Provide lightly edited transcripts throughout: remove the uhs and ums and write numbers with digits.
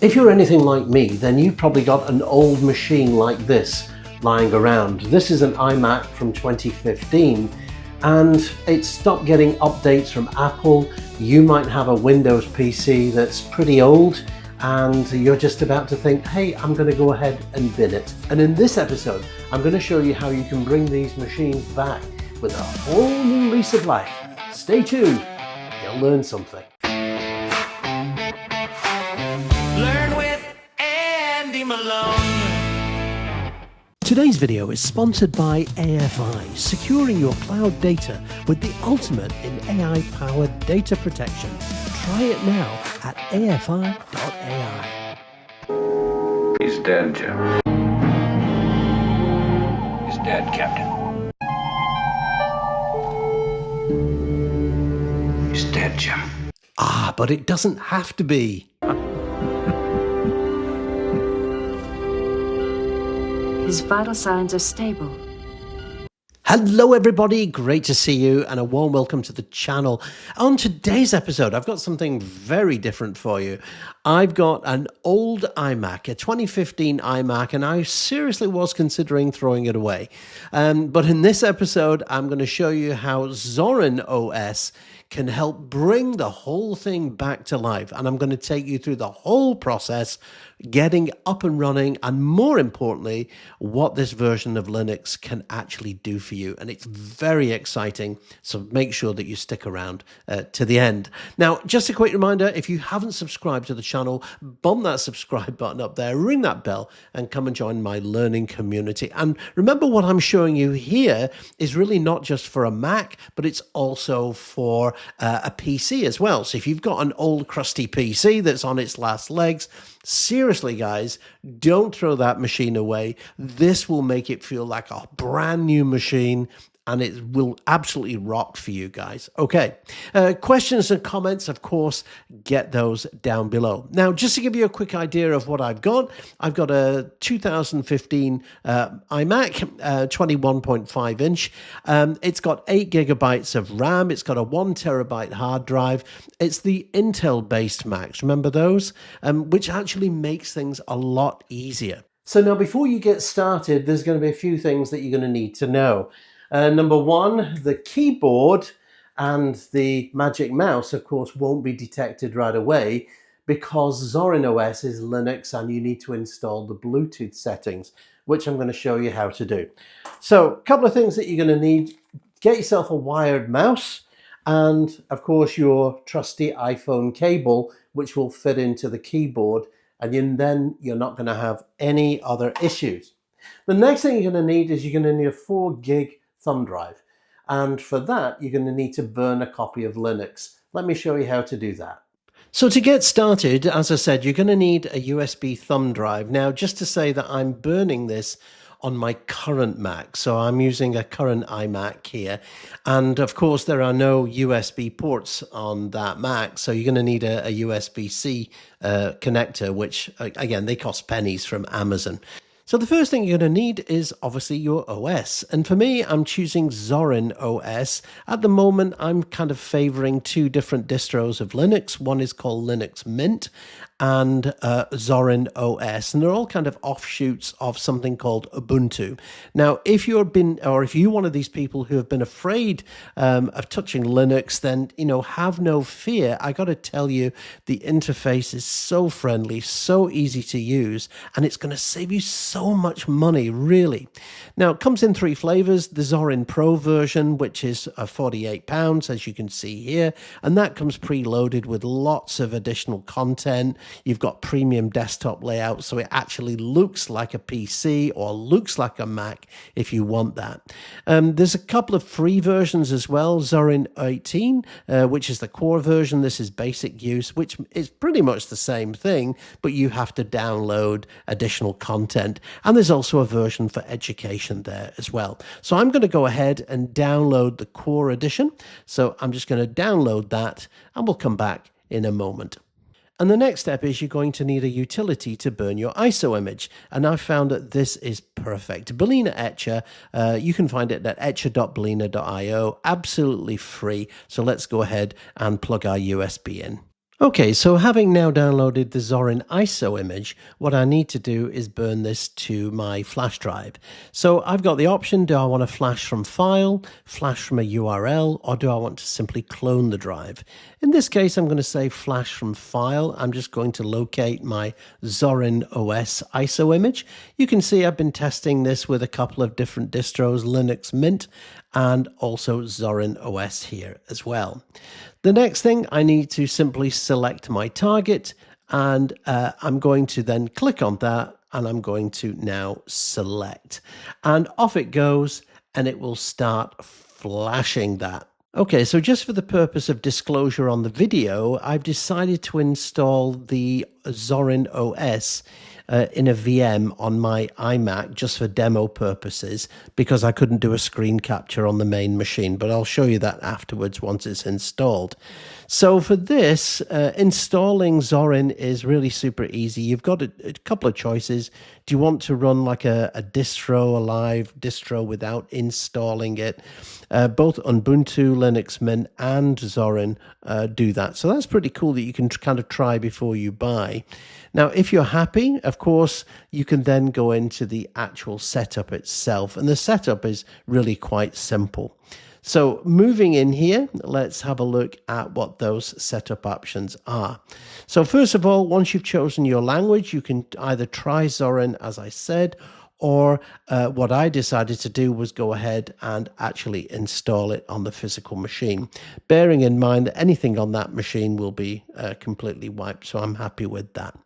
If you're anything like me, then you've probably got an old machine like this lying around. This is an iMac from 2015 and it stopped getting updates from Apple. You might have a Windows PC that's pretty old and you're just about to think, hey, I'm going to go ahead and bin it. And in this episode, I'm going to show you how you can bring these machines back with a whole new lease of life. Stay tuned, you'll learn something. Learn with Andy Malone. Today's video is sponsored by AFI, securing your cloud data with the ultimate in AI-powered data protection. Try it now at afi.ai. He's dead, Jim. He's dead, Captain. He's dead, Jim. Ah, but it doesn't have to be. His vital signs are stable. Hello everybody, great to see you and a warm welcome to the channel. On today's episode, I've got something very different for you. I've got an old iMac, a 2015 iMac, and I seriously was considering throwing it away. But in this episode, I'm going to show you how Zorin OS can help bring the whole thing back to life. And I'm going to take you through the whole process, getting up and running, and more importantly, what this version of Linux can actually do for you. And it's very exciting, so make sure that you stick around to the end. Now, just a quick reminder, if you haven't subscribed to the channel, bump that subscribe button up there, ring that bell, and come and join my learning community. And remember, what I'm showing you here is really not just for a Mac, but it's also for a PC as well. So if you've got an old crusty PC that's on its last legs, seriously guys, don't throw that machine away. This will make it feel like a brand new machine and it will absolutely rock for you guys. Okay, questions and comments, of course, get those down below. Now, just to give you a quick idea of what I've got a 2015 iMac, 21.5 inch. It's got 8 gigabytes of RAM. It's got a 1 terabyte hard drive. It's the Intel-based Macs, remember those? Which actually makes things a lot easier. So now, before you get started, there's going to be a few things that you're going to need to know. Number one, the keyboard and the magic mouse, of course, won't be detected right away because Zorin OS is Linux and you need to install the Bluetooth settings, which I'm going to show you how to do. So a couple of things that you're going to need: get yourself a wired mouse and, of course, your trusty iPhone cable, which will fit into the keyboard, and then you're not going to have any other issues. The next thing you're going to need is you're going to need a 4 gig thumb drive, and for that you're going to need to burn a copy of Linux. Let me show you how to do that. So to get started, as I said, you're going to need a USB thumb drive. Now, just to say that I'm burning this on my current Mac, so I'm using a current iMac here, and of course there are no USB ports on that Mac, so you're going to need a USB-C connector, which again, they cost pennies from Amazon. So the first thing you're going to need is obviously your OS. And for me, I'm choosing Zorin OS. At the moment, I'm kind of favoring two different distros of Linux. One is called Linux Mint and Zorin OS. And they're all kind of offshoots of something called Ubuntu. Now, if you're one of these people who have been afraid of touching Linux, then, have no fear. I got to tell you, the interface is so friendly, so easy to use, and it's going to save you so much money, really. Now, it comes in 3 flavors: the Zorin Pro version, which is £48, as you can see here, and that comes preloaded with lots of additional content. You've got premium desktop layout, so it actually looks like a PC or looks like a Mac if you want that. There's a couple of free versions as well. Zorin 18, which is the core version. This is basic use, which is pretty much the same thing, but you have to download additional content. And there's also a version for education there as well. So I'm going to go ahead and download the core edition. So I'm just going to download that and we'll come back in a moment. And the next step is you're going to need a utility to burn your ISO image. And I've found that this is perfect. BalenaEtcher, you can find it at etcher.balena.io, absolutely free. So let's go ahead and plug our USB in. Okay, so having now downloaded the Zorin ISO image, what I need to do is burn this to my flash drive. So I've got the option, do I want to flash from file, flash from a URL, or do I want to simply clone the drive? In this case, I'm going to say flash from file. I'm just going to locate my Zorin OS ISO image. You can see I've been testing this with a couple of different distros, Linux Mint, and also Zorin OS here as well. The next thing, I need to simply select my target, and I'm going to then click on that, and I'm going to now select. And off it goes, and it will start flashing that. Okay, so just for the purpose of disclosure on the video, I've decided to install the Zorin OS in a VM on my iMac just for demo purposes, because I couldn't do a screen capture on the main machine, but I'll show you that afterwards once it's installed. So for this, installing Zorin is really super easy. You've got a couple of choices. Do you want to run like a distro, a live distro without installing it? Both Ubuntu, Linux Mint, and Zorin do that. So that's pretty cool that you can kind of try before you buy. Now, if you're happy, of course, you can then go into the actual setup itself. And the setup is really quite simple. So moving in here, let's have a look at what those setup options are. So first of all, once you've chosen your language, you can either try Zorin, as I said, or what I decided to do was go ahead and actually install it on the physical machine, bearing in mind that anything on that machine will be completely wiped, so I'm happy with that.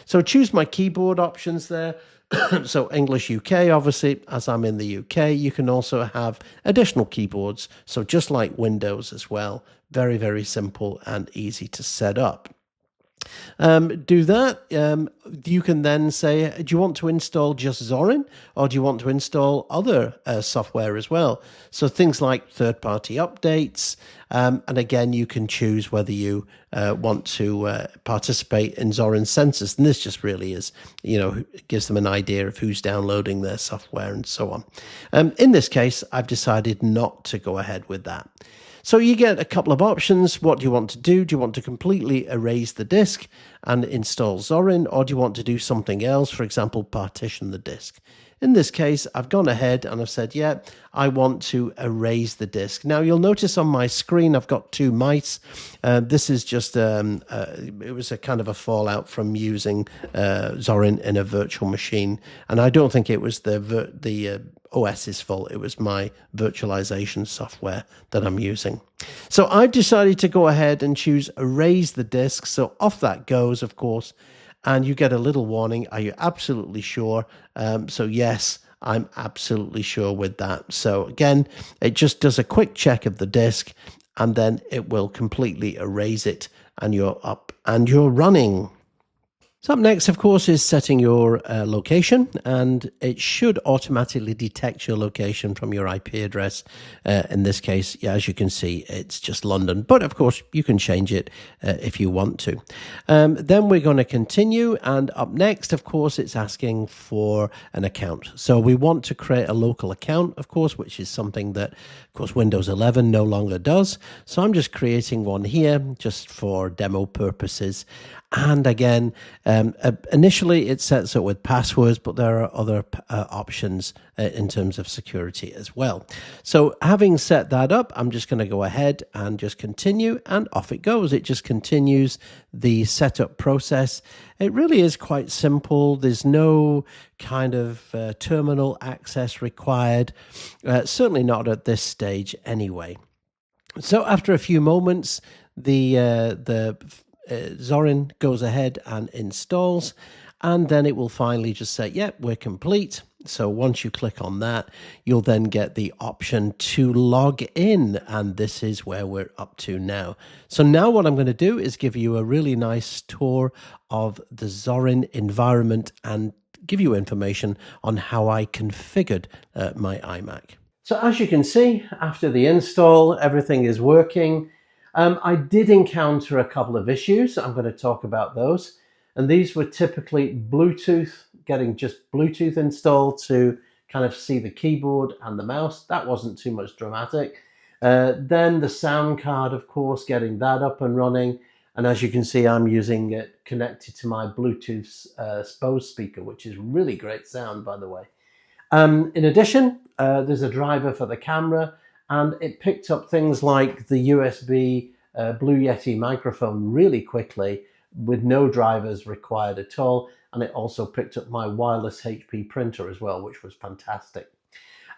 So choose my keyboard options there. So English UK, obviously, as I'm in the UK, you can also have additional keyboards. So just like Windows as well, very, very simple and easy to set up. Do that. You can then say, do you want to install just Zorin, or do you want to install other software as well? So things like third-party updates. And again, you can choose whether you want to participate in Zorin census. And this just really is, it gives them an idea of who's downloading their software and so on. In this case, I've decided not to go ahead with that. So you get a couple of options. What do you want to do? Do you want to completely erase the disk and install Zorin, or do you want to do something else? For example, partition the disk. In this case, I've gone ahead and I've said, yeah, I want to erase the disk. Now, you'll notice on my screen, I've got two mice. This is just, it was a kind of a fallout from using Zorin in a virtual machine. And I don't think it was the OS's fault. It was my virtualization software that I'm using. So I've decided to go ahead and choose erase the disk. So off that goes, of course. And you get a little warning. Are you absolutely sure? So yes, I'm absolutely sure with that. So again, it just does a quick check of the disk, and then it will completely erase it, and you're up and you're running. So up next, of course, is setting your location, and it should automatically detect your location from your IP address. In this case, yeah, as you can see, it's just London. But of course, you can change it if you want to. Then we're going to continue, and up next, of course, it's asking for an account. So we want to create a local account, of course, which is something that, of course, Windows 11 no longer does. So I'm just creating one here just for demo purposes. And again, initially it sets up with passwords, but there are other options in terms of security as well. So having set that up, I'm just going to go ahead and just continue, and off it goes. It just continues the setup process. It really is quite simple. There's no kind of terminal access required, certainly not at this stage anyway. So after a few moments, the Zorin goes ahead and installs, and then it will finally just say, yep, we're complete. So once you click on that, you'll then get the option to log in, and this is where we're up to now. So now what I'm going to do is give you a really nice tour of the Zorin environment and give you information on how I configured my iMac. So as you can see, after the install, everything is working. I did encounter a couple of issues. I'm going to talk about those. And these were typically Bluetooth, getting just Bluetooth installed to kind of see the keyboard and the mouse. That wasn't too much dramatic. Then the sound card, of course, getting that up and running. And as you can see, I'm using it connected to my Bluetooth Bose speaker, which is really great sound, by the way. In addition, there's a driver for the camera, and it picked up things like the USB Blue Yeti microphone really quickly with no drivers required at all. And it also picked up my wireless HP printer as well, which was fantastic.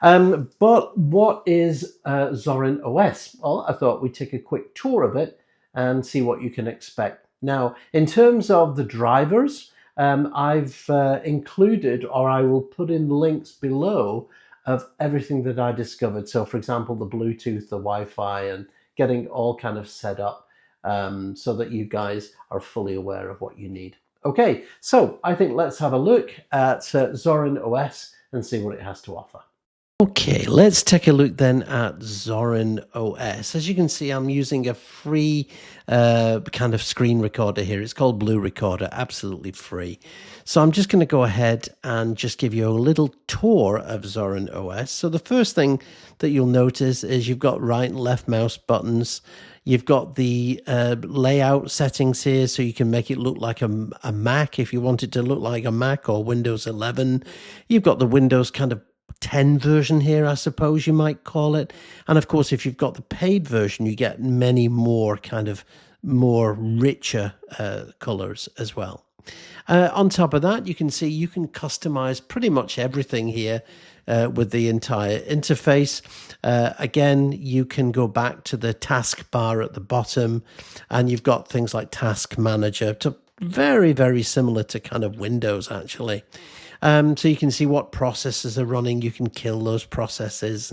But what is Zorin OS? Well, I thought we'd take a quick tour of it and see what you can expect. Now, in terms of the drivers, I've included, or I will put in links below of everything that I discovered. So for example, the Bluetooth, the Wi-Fi, and getting all kind of set up so that you guys are fully aware of what you need. Okay, so I think let's have a look at Zorin OS and see what it has to offer. Okay, let's take a look then at Zorin OS. As you can see, I'm using a free kind of screen recorder here. It's called Blue Recorder, absolutely free. So I'm just going to go ahead and just give you a little tour of Zorin OS. So the first thing that you'll notice is you've got right and left mouse buttons. You've got the layout settings here, so you can make it look like a Mac if you want it to look like a Mac, or Windows 11. You've got the Windows kind of 10 version here, I suppose you might call it. And of course, if you've got the paid version, you get many more kind of more richer colors as well. On top of that, you can see you can customize pretty much everything here with the entire interface. Again, you can go back to the taskbar at the bottom, and you've got things like Task Manager, to very, very similar to kind of Windows, actually. So you can see what processes are running, you can kill those processes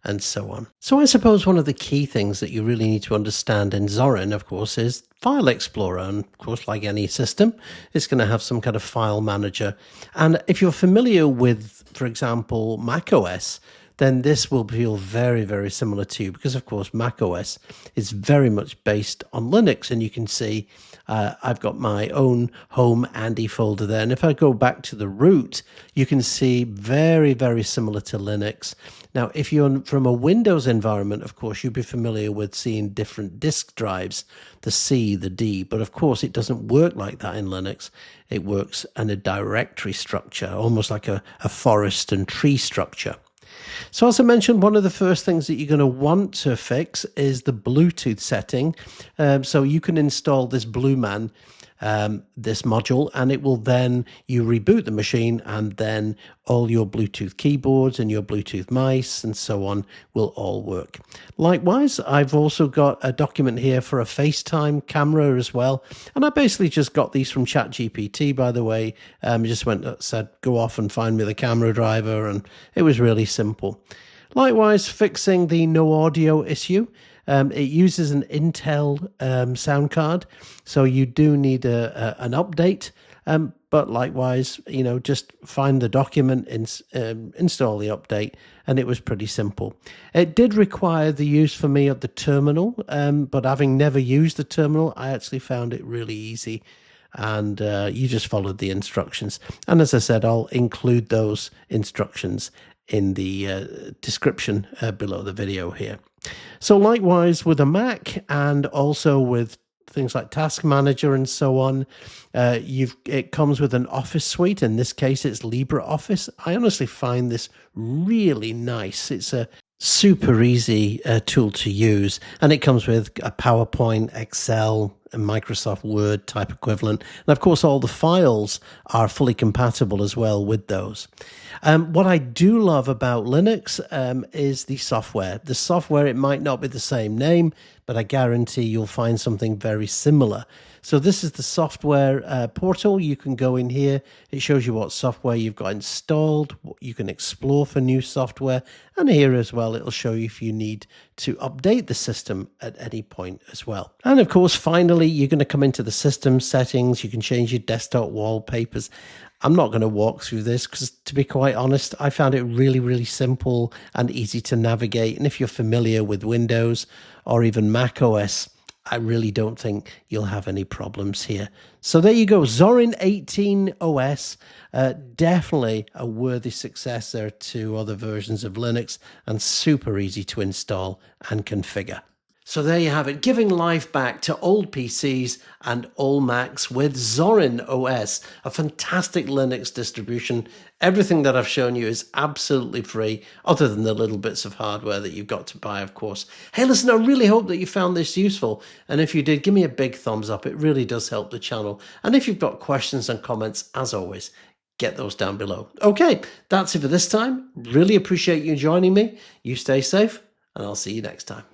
and so on. So I suppose one of the key things that you really need to understand in Zorin, of course, is File Explorer. And of course, like any system, it's going to have some kind of file manager. And if you're familiar with, for example, macOS, then this will feel very, very similar to you, because of course macOS is very much based on Linux, and you can see I've got my own home Andy folder there. And if I go back to the root, you can see very, very similar to Linux. Now, if you're from a Windows environment, of course, you'd be familiar with seeing different disk drives, the C, the D, but of course it doesn't work like that in Linux. It works in a directory structure, almost like a forest and tree structure. So as I mentioned, one of the first things that you're going to want to fix is the Bluetooth setting. So you can install this Blueman, this module, and it will then, you reboot the machine, and then all your Bluetooth keyboards and your Bluetooth mice and so on will all work. Likewise, I've also got a document here for a FaceTime camera as well. And I basically just got these from ChatGPT, by the way. Just said, go off and find me the camera driver, and it was really simple. Likewise, fixing the no audio issue. It uses an Intel sound card, so you do need an update. But likewise, you know, just find the document, install the update, and it was pretty simple. It did require the use for me of the terminal, but having never used the terminal, I actually found it really easy. And you just followed the instructions. And as I said, I'll include those instructions in the description below the video here. So likewise with a Mac, and also with things like Task Manager and so on, it comes with an Office suite. In this case, it's LibreOffice. I honestly find this really nice. It's a super easy tool to use, and it comes with a PowerPoint, Excel, a Microsoft Word type equivalent, and of course all the files are fully compatible as well with those. What I do love about Linux is the software. The software, it might not be the same name, but I guarantee you'll find something very similar. So this is the software portal. You can go in here. It shows you what software you've got installed. You can explore for new software. And here as well, it'll show you if you need to update the system at any point as well. And of course, finally, you're going to come into the system settings. You can change your desktop wallpapers. I'm not going to walk through this because, to be quite honest, I found it really, really simple and easy to navigate. And if you're familiar with Windows or even Mac OS, I really don't think you'll have any problems here. So there you go, Zorin 18 OS, definitely a worthy successor to other versions of Linux, and super easy to install and configure. So there you have it, giving life back to old PCs and all Macs with Zorin OS, a fantastic Linux distribution. Everything that I've shown you is absolutely free, other than the little bits of hardware that you've got to buy, of course. Hey, listen, I really hope that you found this useful. And if you did, give me a big thumbs up. It really does help the channel. And if you've got questions and comments, as always, get those down below. Okay, that's it for this time. Really appreciate you joining me. You stay safe, and I'll see you next time.